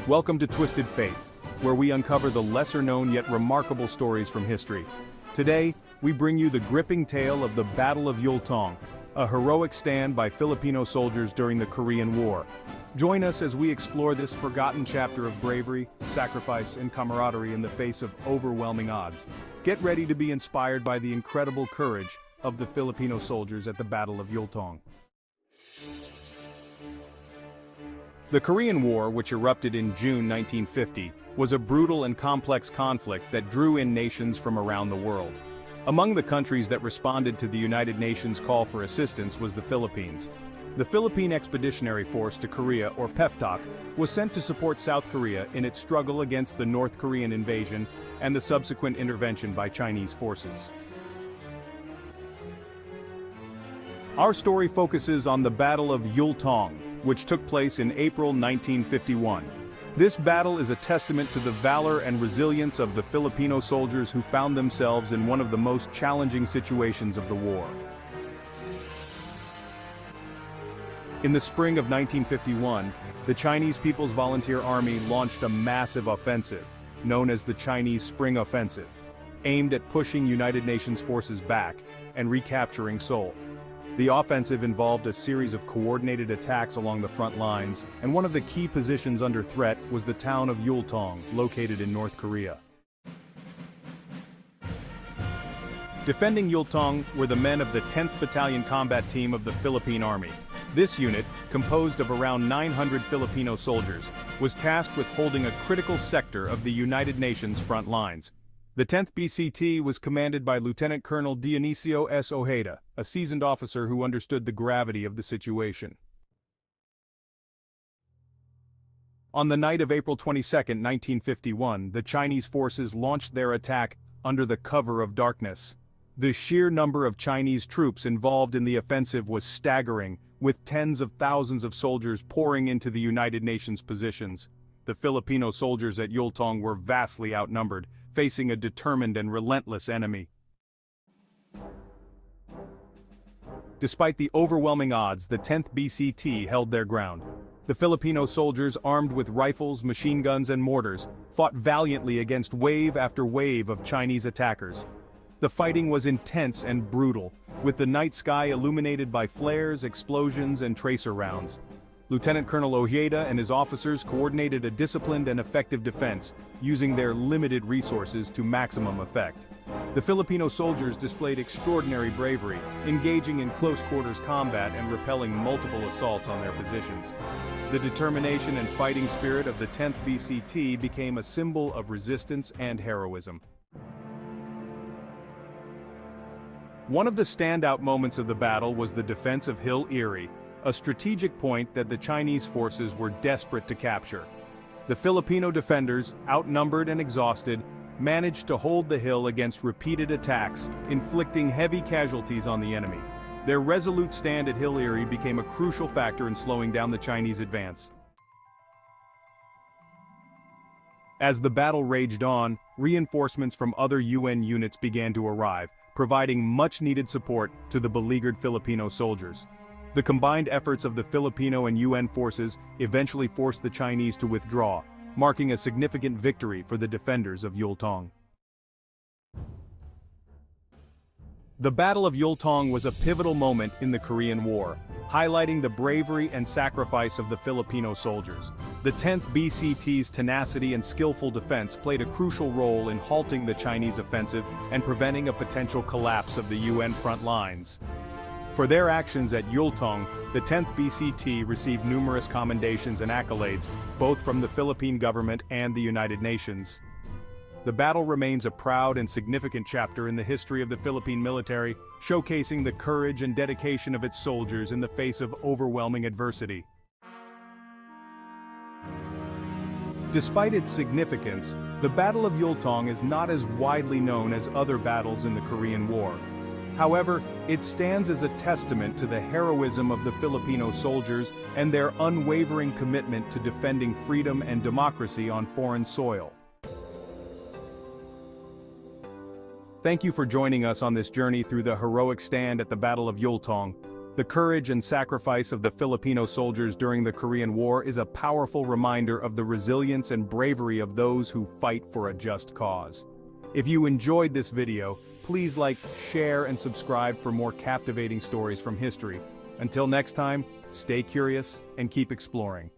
Welcome to Twisted Faith, where we uncover the lesser-known yet remarkable stories from history. Today, we bring you the gripping tale of the Battle of Yultong, a heroic stand by Filipino soldiers during the Korean War. Join us as we explore this forgotten chapter of bravery, sacrifice, and camaraderie in the face of overwhelming odds. Get ready to be inspired by the incredible courage of the Filipino soldiers at the Battle of Yultong. The Korean War, which erupted in June 1950, was a brutal and complex conflict that drew in nations from around the world. Among the countries that responded to the United Nations call for assistance was the Philippines. The Philippine Expeditionary Force to Korea, or PEFTOK, was sent to support South Korea in its struggle against the North Korean invasion and the subsequent intervention by Chinese forces. Our story focuses on the Battle of Yultong, which took place in April 1951. This battle is a testament to the valor and resilience of the Filipino soldiers who found themselves in one of the most challenging situations of the war. In the spring of 1951, the Chinese People's Volunteer Army launched a massive offensive, known as the Chinese Spring Offensive, aimed at pushing United Nations forces back and recapturing Seoul. The offensive involved a series of coordinated attacks along the front lines, and one of the key positions under threat was the town of Yultong, located in North Korea. Defending Yultong were the men of the 10th Battalion Combat Team of the Philippine Army. This unit, composed of around 900 Filipino soldiers, was tasked with holding a critical sector of the United Nations front lines. The 10th BCT was commanded by Lieutenant Colonel Dionisio S. Ojeda, a seasoned officer who understood the gravity of the situation. On the night of April 22, 1951, the Chinese forces launched their attack under the cover of darkness. The sheer number of Chinese troops involved in the offensive was staggering, with tens of thousands of soldiers pouring into the United Nations positions. The Filipino soldiers at Yultong were vastly outnumbered, facing a determined and relentless enemy. Despite the overwhelming odds, the 10th BCT held their ground. The Filipino soldiers, armed with rifles, machine guns, and mortars, fought valiantly against wave after wave of Chinese attackers. The fighting was intense and brutal, with the night sky illuminated by flares, explosions, and tracer rounds. Lieutenant Colonel Ojeda and his officers coordinated a disciplined and effective defense, using their limited resources to maximum effect. The Filipino soldiers displayed extraordinary bravery, engaging in close-quarters combat and repelling multiple assaults on their positions. The determination and fighting spirit of the 10th BCT became a symbol of resistance and heroism. One of the standout moments of the battle was the defense of Hill Erie, a strategic point that the Chinese forces were desperate to capture. The Filipino defenders, outnumbered and exhausted, managed to hold the hill against repeated attacks, inflicting heavy casualties on the enemy. Their resolute stand at Hill Erie became a crucial factor in slowing down the Chinese advance. As the battle raged on, reinforcements from other UN units began to arrive, providing much-needed support to the beleaguered Filipino soldiers. The combined efforts of the Filipino and UN forces eventually forced the Chinese to withdraw, marking a significant victory for the defenders of Yultong. The Battle of Yultong was a pivotal moment in the Korean War, highlighting the bravery and sacrifice of the Filipino soldiers. The 10th BCT's tenacity and skillful defense played a crucial role in halting the Chinese offensive and preventing a potential collapse of the UN front lines. For their actions at Yultong, the 10th BCT received numerous commendations and accolades, both from the Philippine government and the United Nations. The battle remains a proud and significant chapter in the history of the Philippine military, showcasing the courage and dedication of its soldiers in the face of overwhelming adversity. Despite its significance, the Battle of Yultong is not as widely known as other battles in the Korean War. However, it stands as a testament to the heroism of the Filipino soldiers and their unwavering commitment to defending freedom and democracy on foreign soil. Thank you for joining us on this journey through the heroic stand at the Battle of Yultong. The courage and sacrifice of the Filipino soldiers during the Korean War is a powerful reminder of the resilience and bravery of those who fight for a just cause. If you enjoyed this video, please like, share, and subscribe for more captivating stories from history. Until next time, stay curious and keep exploring.